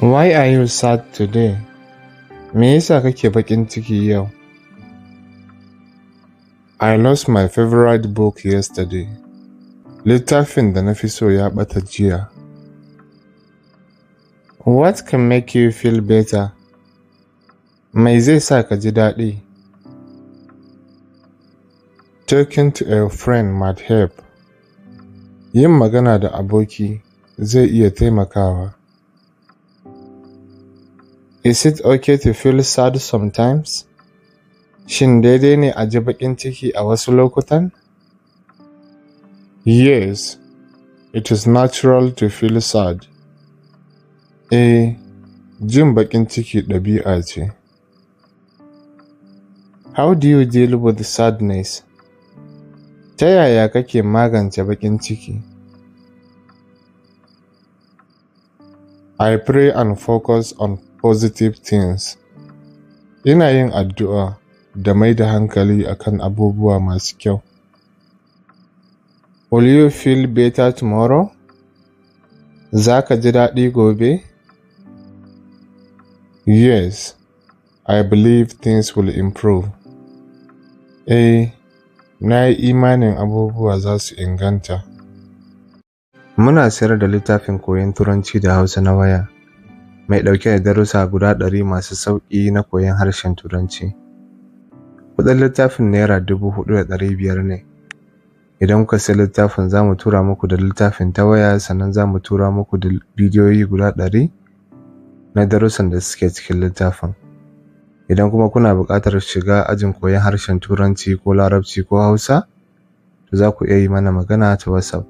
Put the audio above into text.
Why are you sad today? Me yasa kake bakin ciki yau? I lost my favorite book yesterday. Littafin da na fi so ya ɓata jiya. What can make you feel better? Mai zai sa ka ji daɗi? Talking to a friend might help. Yin magana da aboki zai iya taimakawa. Is it okay to feel sad sometimes? Shin daidai ne a ji baƙin ciki a wasu lokutan? Yes, it is natural to feel sad. Jin baƙin ciki ɗabi'a ce. How do you deal with sadness? Ta yaya kake magance baƙin ciki? I pray and focus on positive things. Ina yin addu'a da mai da hankali akan abubuwa masu kyau. Will you feel better tomorrow? Za ka ji daɗi gobe? Yes, I believe things will improve. Na yi imanin abubuwa za su inganta. Muna sayar da littafin koyon Turanci da Hausa na waya, mai ɗauke da darussa guda 100 masu sauƙi na koyon harshen Turanci. Kuɗin littafin Naira 4,500 ne. Idan kuka sayi littafin za mu tura muku da littafin ta waya, sannan za mu tura muku da bidiyoyi guda 100 na darussan da suke cikin littafin. Idan kuma kuna buƙatar shiga ajin koyon harshen Turanci ko Larabci ko Hausa, to za ku iya yi mana magana ta WhatsApp.